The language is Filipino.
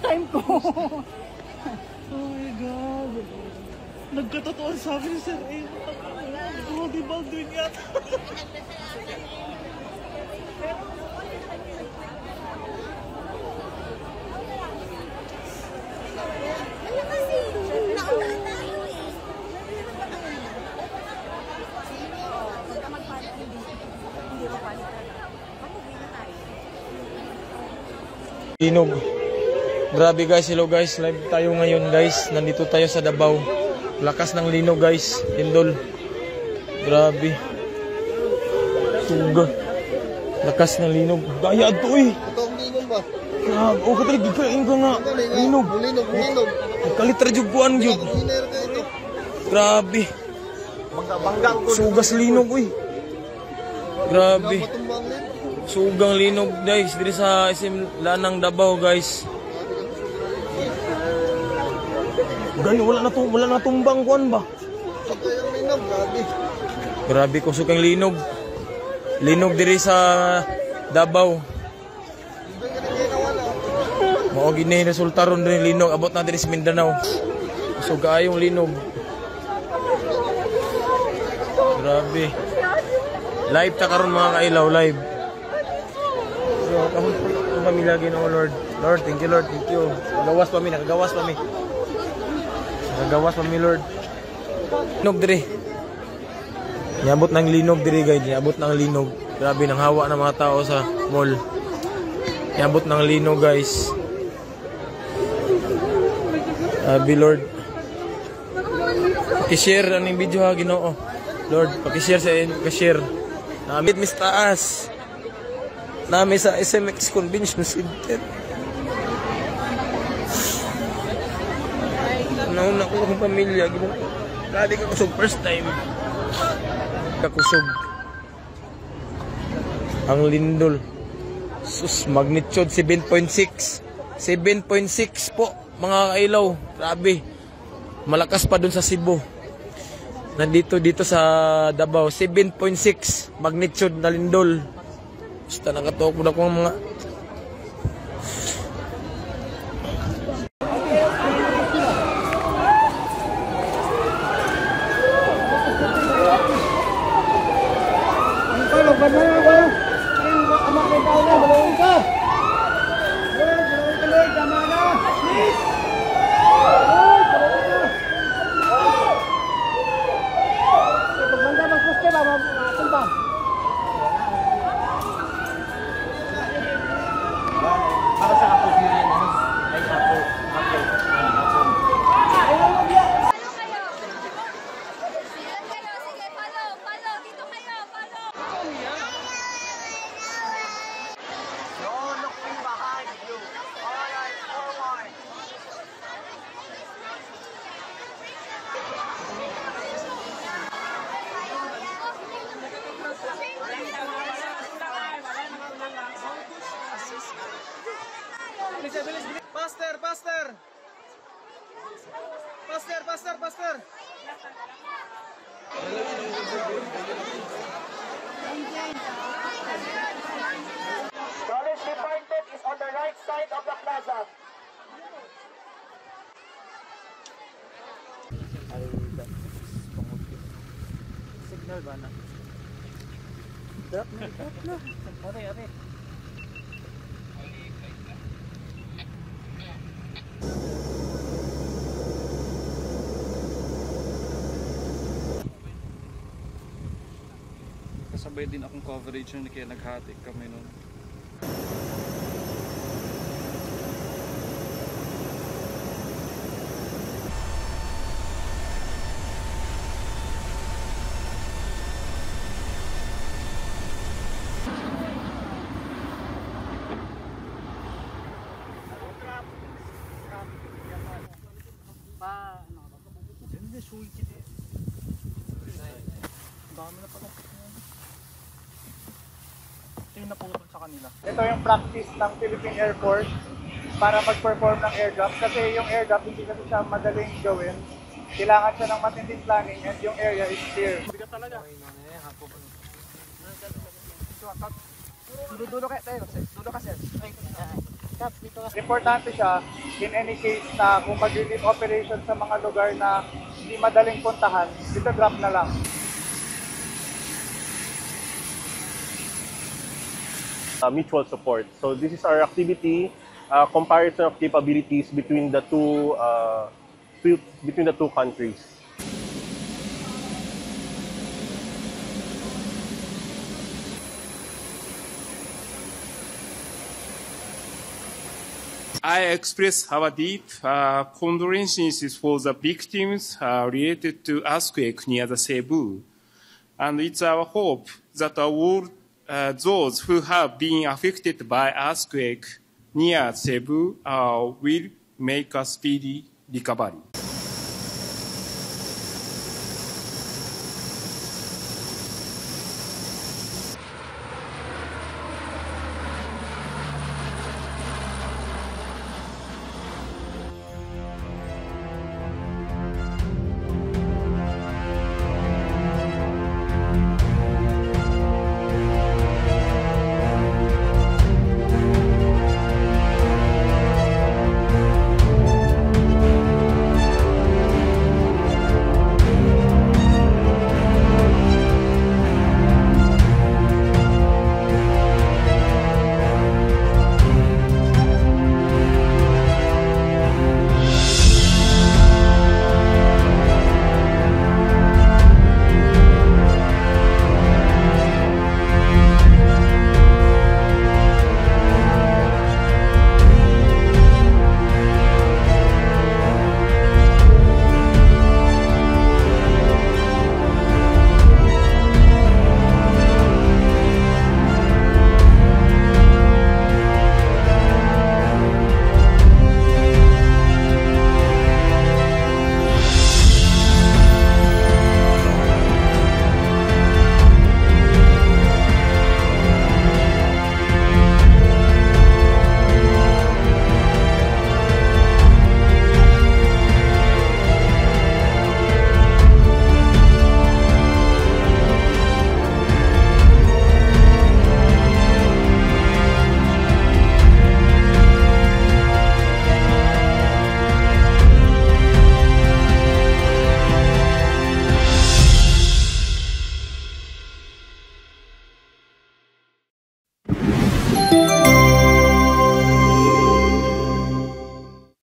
time ko. Oh my God. Nagkatotoo sa akin, sir. Oh, di ba doon yan? Linog. Grabe guys, hello guys, live tayo ngayon guys. Nandito tayo sa Davao. Lakas ng linog guys, Lindol. Grabe. Suga. Lakas ng linog. Gaya ito eh. Ito ang linog ba? Grabe. Oh, katalik, gikain ka nga. Linog. Linog. Kalitra juguan yun. Grabe. Sugas linog eh. Grabe. Sugang linog guys diri sa SM Lanang Davao guys. Gani wala na tumbang kuan ba? Grabe ko sugang linog. Linog diri sa Davao. Mao gini resulta ron diri linog abot na diri sa Mindanao. So gaayong linog. Grabe. Live ta karon mga kailaw, live. Kahon po kami lagi no Lord. Lord, thank you Lord, thank you. Nakagawas pa mi. Nakagawas pa mi Lord. Linog diri. Niabot ng linog diri guys, niabot ng linog. Grabe nang hawa ng mga tao sa mall. Niabot ng linog guys. Lord. Paki-share ang video ha Ginoo. Lord, paki-share sa paki-share. Namit mis taas. Nami sa SMX Convention Center. Nauna ko akong pamilya. Kadi ka kusog first time. Kakusog. Ang lindol. Sus, magnitude 7.6. 7.6 po, mga kailaw. Grabe. Malakas pa dun sa Cebu. Nandito sa Davao. 7.6 magnitude na lindol. Basta nakatok mo na kong mga Pastor. College Department is on the right side of the plaza. Signal ba na? Drop na. Okay. Kasabay din akong coverage nun kaya naghati kami nun. Dami na pala. Ito yung naputol sa kanila. Ito yung practice ng Philippine Air Force para mag-perform ng airdrop. Kasi yung airdrop hindi kasi siya madaling gawin. Kailangan siya ng matinding planning and yung area is clear. Bigat talaga. Dulo kayo tayo. Dulo ka sir. Importante siya in any case na kung mag-relief operation sa mga lugar na hindi madaling puntahan, dito drop na lang. Mutual support. So this is our activity, comparison of capabilities between the two countries. I express our deep condolences for the victims related to earthquake near the Cebu. And it's our hope that all those who have been affected by earthquake near Cebu will make a speedy recovery.